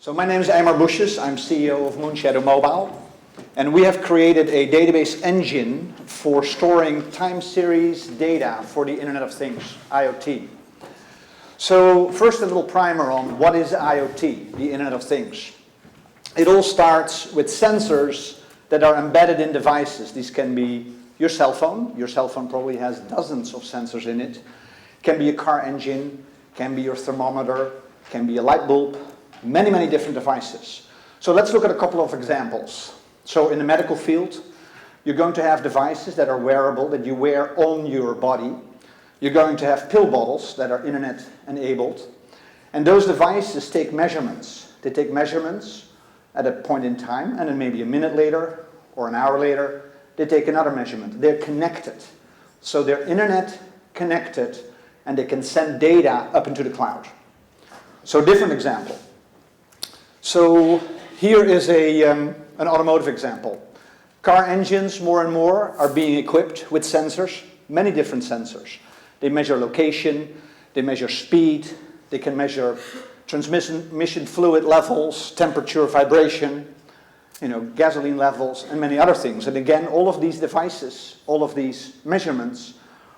So my name is Eimar Boesjes. I'm CEO of Moonshadow Mobile. And we have created a database engine for storing time series data for the Internet of Things, IoT. So first a little primer on what is IoT, the Internet of Things. It all starts with sensors that are embedded in devices. These can be your cell phone. Your cell phone probably has dozens of sensors in it. It can be a car engine, can be your thermometer, can be a light bulb, many, many different devices. So let's look at a couple of examples. So in the medical field, you're going to have devices that are wearable, that you wear on your body. You're going to have pill bottles that are internet enabled. And those devices take measurements. They take measurements at a point in time, and then maybe a minute later or an hour later, they take another measurement. They're connected. So they're internet connected, and they can send data up into the cloud. So different example. So here is an automotive example. Car engines, more and more, are being equipped with sensors, many different sensors. They measure location, they measure speed, they can measure transmission fluid levels, temperature, vibration, gasoline levels, and many other things. And again, all of these devices, all of these measurements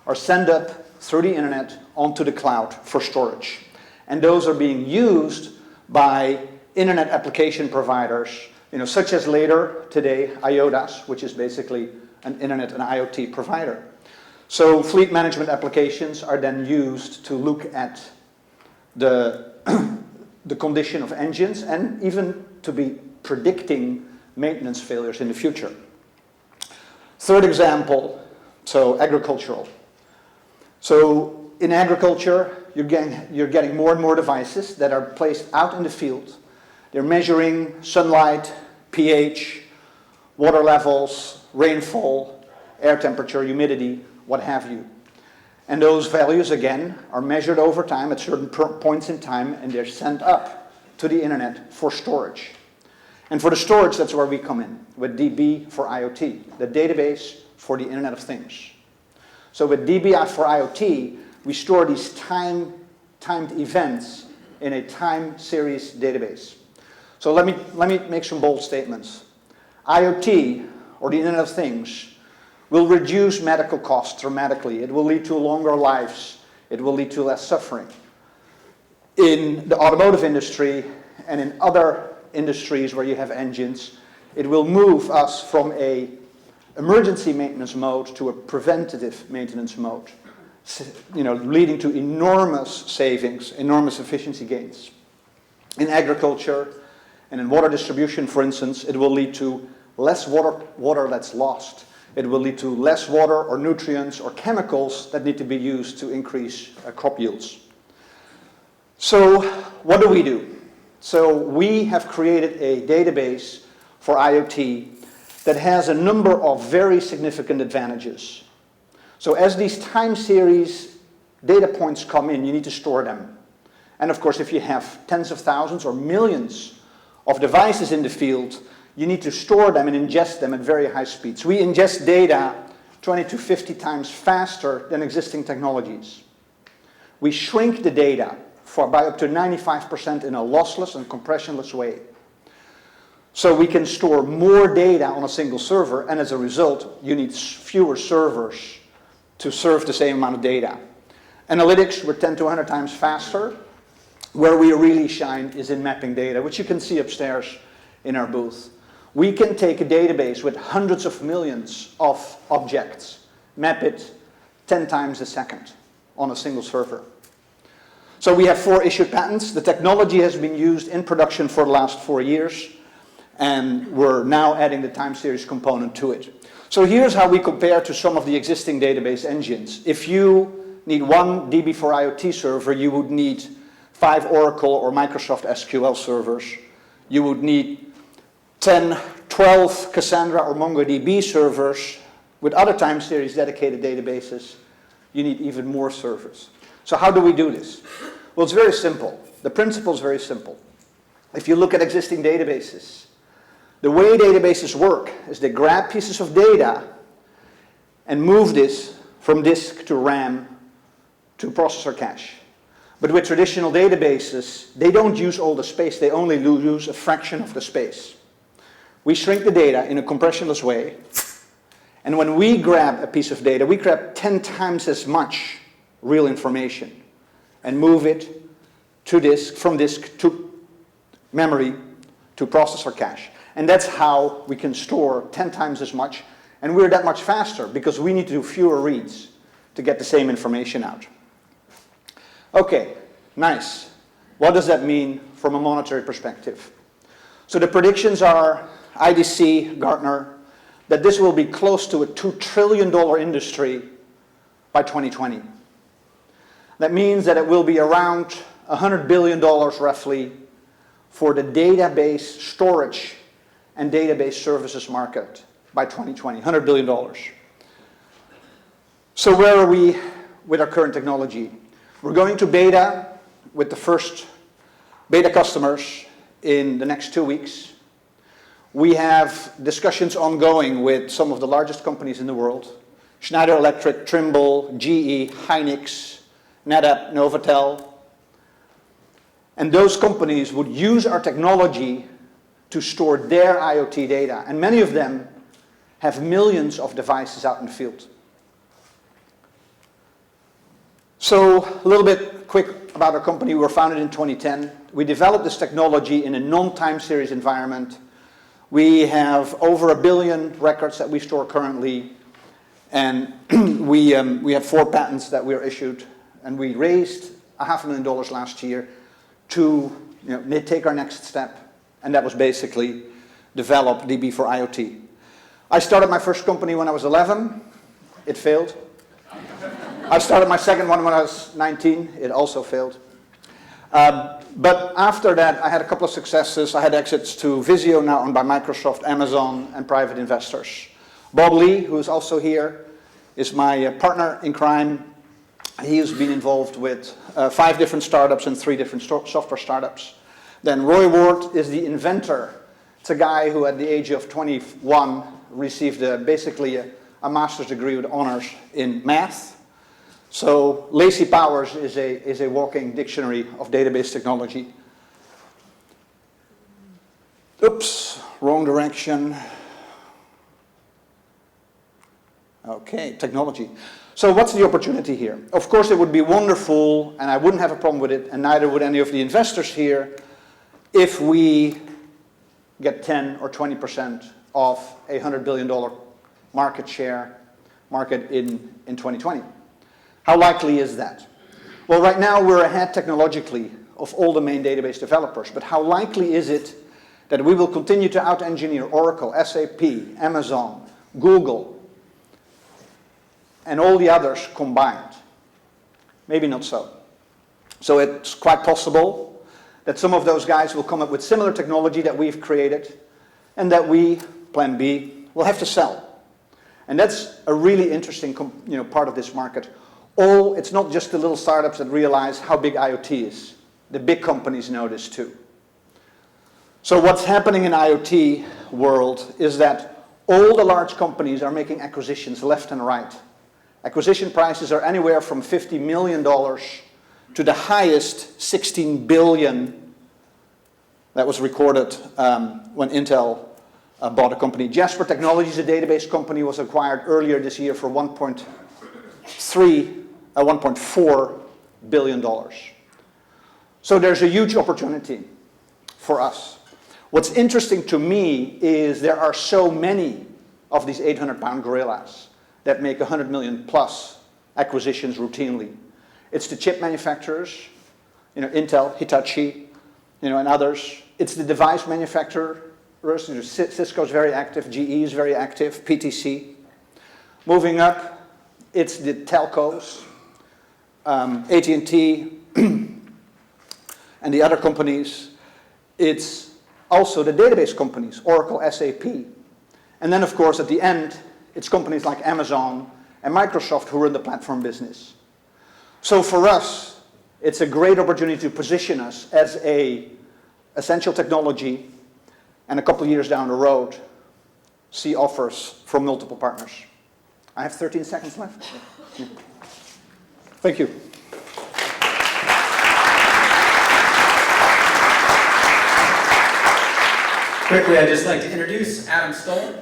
are sent up through the internet onto the cloud for storage. And those are being used by internet application providers, such as later today, IOTAS, which is basically an internet and IoT provider. So fleet management applications are then used to look at the condition of engines and even to be predicting maintenance failures in the future. Third example, so agricultural. So in agriculture, you're getting more and more devices that are placed out in the field. They're measuring sunlight, pH, water levels, rainfall, air temperature, humidity, what have you. And those values, again, are measured over time at certain points in time, and they're sent up to the internet for storage. And for the storage, that's where we come in, with DB for IoT, the database for the Internet of Things. So with DB for IoT, we store these timed events in a time series database. So let me make some bold statements. IoT, or the Internet of Things, will reduce medical costs dramatically. It will lead to longer lives. It will lead to less suffering. In the automotive industry and in other industries where you have engines, it will move us from an emergency maintenance mode to a preventative maintenance mode, leading to enormous savings, enormous efficiency gains. In agriculture and in water distribution, for instance, it will lead to less water that's lost. It will lead to less water or nutrients or chemicals that need to be used to increase crop yields. So what do? So we have created a database for IoT that has a number of very significant advantages. So as these time series data points come in, you need to store them. And of course, if you have tens of thousands or millions of devices in the field, you need to store them and ingest them at very high speeds. We ingest data 20 to 50 times faster than existing technologies. We shrink the data by up to 95% in a lossless and compressionless way. So we can store more data on a single server, and as a result, you need fewer servers to serve the same amount of data. Analytics, we're 10 to 100 times faster. Where we really shine is in mapping data, which you can see upstairs in our booth. We can take a database with hundreds of millions of objects, map it 10 times a second on a single server. So we have 4 issued patents. The technology has been used in production for the last 4 years, and we're now adding the time series component to it. So here's how we compare to some of the existing database engines. If you need one DB for IoT server, you would need 5 Oracle or Microsoft SQL servers. You would need 10, 12 Cassandra or MongoDB servers. With other time series dedicated databases, you need even more servers. So how do we do this? Well, it's very simple. The principle is very simple. If you look at existing databases, the way databases work is they grab pieces of data and move this from disk to RAM to processor cache. But with traditional databases, they don't use all the space, they only use a fraction of the space. We shrink the data in a compressionless way, and when we grab a piece of data, we grab 10 times as much real information and move it to disk, from disk to memory to processor cache. And that's how we can store 10 times as much, and we're that much faster because we need to do fewer reads to get the same information out. Okay, nice. What does that mean from a monetary perspective? So the predictions are, IDC, Gartner, that this will be close to a $2 trillion industry by 2020. That means that it will be around $100 billion roughly for the database storage and database services market by 2020, $100 billion. So where are we with our current technology? We're going to beta with the first beta customers in the next 2 weeks. We have discussions ongoing with some of the largest companies in the world: Schneider Electric, Trimble, GE, Hynix, NetApp, Novotel. And those companies would use our technology to store their IoT data. And many of them have millions of devices out in the field. So a little bit quick about our company. We were founded in 2010. We developed this technology in a non-time series environment. We have over 1 billion records that we store currently, and we have 4 patents that we are issued, and we raised $500,000 last year to take our next step, and that was basically develop DB for IoT. I started my first company when I was 11. It failed. I started my second one when I was 19. It also failed. But after that, I had a couple of successes. I had exits to Visio, now owned by Microsoft, Amazon, and private investors. Bob Lee, who is also here, is my partner in crime. He has been involved with 5 different startups and 3 different software startups. Then Roy Ward is the inventor. It's a guy who at the age of 21 received basically a master's degree with honors in math. So Lacey Powers is a walking dictionary of database technology. Oops, wrong direction. Okay, technology. So what's the opportunity here? Of course, it would be wonderful, and I wouldn't have a problem with it, and neither would any of the investors here, if we get 10 or 20% of a $100 billion market in 2020. How likely is that? Well, right now we're ahead technologically of all the main database developers, but how likely is it that we will continue to out-engineer Oracle, SAP, Amazon, Google, and all the others combined? Maybe not so. So it's quite possible that some of those guys will come up with similar technology that we've created, and that we, plan B, will have to sell. And that's a really interesting part of this market. It's not just the little startups that realize how big IoT is. The big companies know this too. So what's happening in IoT world is that all the large companies are making acquisitions left and right. Acquisition prices are anywhere from $50 million to the highest $16 billion that was recorded when Intel bought a company. Jasper Technologies, a database company, was acquired earlier this year for $1.4 billion. So there's a huge opportunity for us. What's interesting to me is there are so many of these 800-pound gorillas that make 100 million plus acquisitions routinely. It's the chip manufacturers, Intel, Hitachi, and others. It's the device manufacturers. Cisco's very active, GE is very active, PTC. Moving up, it's the telcos, AT&T, and the other companies. It's also the database companies, Oracle, SAP. And then, of course, at the end, it's companies like Amazon and Microsoft who run the platform business. So for us, it's a great opportunity to position us as an essential technology, and a couple of years down the road, see offers from multiple partners. I have 13 seconds left. Yeah. Thank you. Quickly, I'd just like to introduce Adam Stoll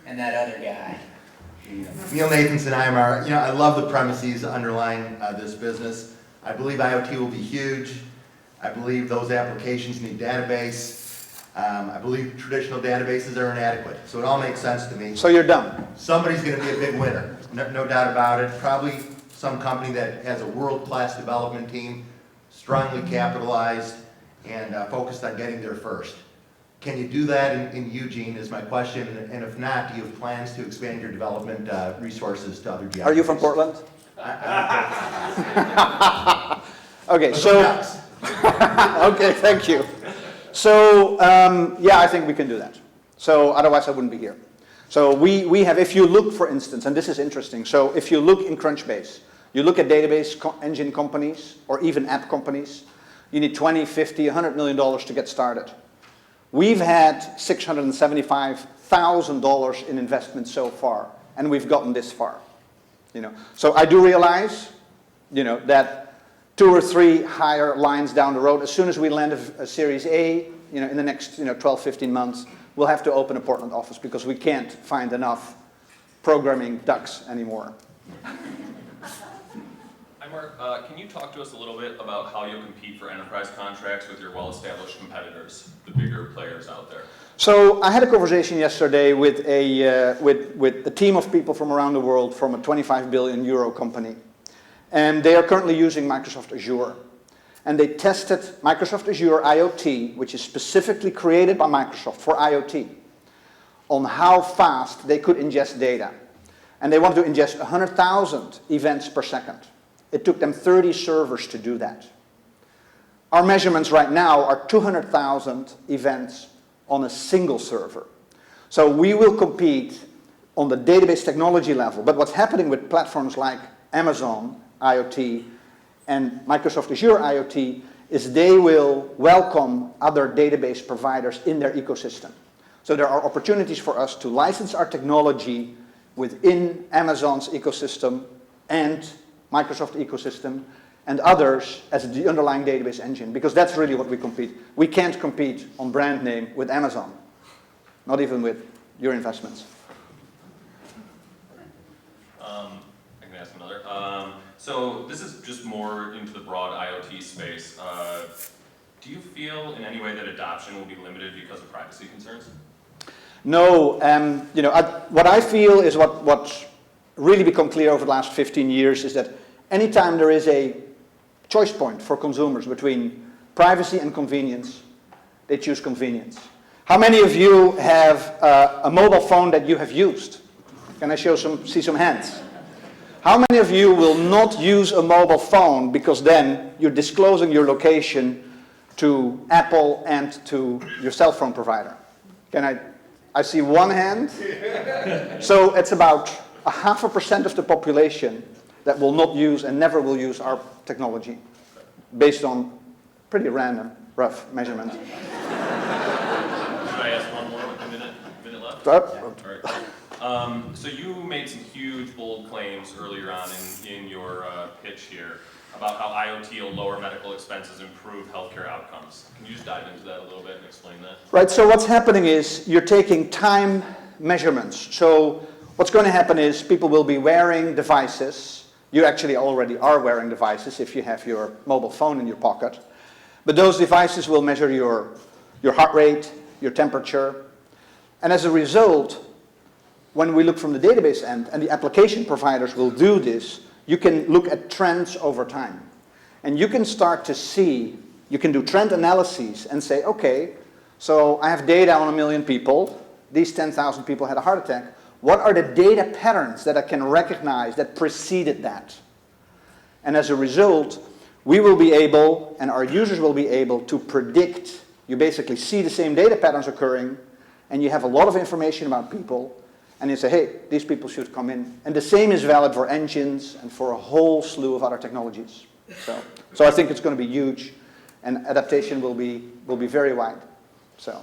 and that other guy. Neil Nathanson, Eimar. I love the premises underlying this business. I believe IoT will be huge. I believe those applications need database. I believe traditional databases are inadequate. So it all makes sense to me. So you're done. Somebody's going to be a big winner, no doubt about it. Probably some company that has a world-class development team, strongly capitalized, and focused on getting there first. Can you do that in Eugene is my question, and if not, do you have plans to expand your development resources to other geographies? Are you from Portland? Okay, so, okay, thank you. So, yeah, I think we can do that. So, otherwise I wouldn't be here. So we have, if you look, for instance, and this is interesting, so if you look in Crunchbase, you look at database engine companies, or even app companies, you need $20, $50, $100 million to get started. We've had $675,000 in investment so far, and we've gotten this far. So I do realize, that 2 or 3 higher lines down the road, as soon as we land a Series A, in the next 12, 15 months, we'll have to open a Portland office because we can't find enough programming ducks anymore. Eimar, can you talk to us a little bit about how you'll compete for enterprise contracts with your well-established competitors, the bigger players out there? So I had a conversation yesterday with a team of people from around the world from a 25 billion euro company. And they are currently using Microsoft Azure. And they tested Microsoft Azure IoT, which is specifically created by Microsoft for IoT, on how fast they could ingest data. And they wanted to ingest 100,000 events per second. It took them 30 servers to do that. Our measurements right now are 200,000 events on a single server. So we will compete on the database technology level. But what's happening with platforms like Amazon IoT and Microsoft Azure IoT is they will welcome other database providers in their ecosystem. So there are opportunities for us to license our technology within Amazon's ecosystem and Microsoft ecosystem and others as the underlying database engine, because that's really what we compete. We can't compete on brand name with Amazon, not even with your investments. I can ask another. So this is just more into the broad IoT space. Do you feel in any way that adoption will be limited because of privacy concerns? No, what I feel is what's really become clear over the last 15 years is that anytime there is a choice point for consumers between privacy and convenience, they choose convenience. How many of you have a mobile phone that you have used? Can I see some hands? How many of you will not use a mobile phone because then you're disclosing your location to Apple and to your cell phone provider? I see one hand. So it's about 0.5% of the population that will not use and never will use our technology based on pretty random, rough measurement. Should I ask one more with a minute left? All right. So you made some huge, bold claims earlier on in your pitch here about how IoT will lower medical expenses, improve healthcare outcomes. Can you just dive into that a little bit and explain that? Right, so what's happening is you're taking time measurements. So what's going to happen is people will be wearing devices. You actually already are wearing devices if you have your mobile phone in your pocket. But those devices will measure your heart rate, your temperature. And as a result, when we look from the database end, and the application providers will do this, you can look at trends over time. And you can start to see, you can do trend analyses and say, okay, so I have data on 1 million people. These 10,000 people had a heart attack. What are the data patterns that I can recognize that preceded that? And as a result, we will be able, and our users will be able to predict. You basically see the same data patterns occurring, and you have a lot of information about people, and you say, hey, these people should come in. And the same is valid for engines and for a whole slew of other technologies. So I think it's going to be huge, and adaptation will be very wide. So.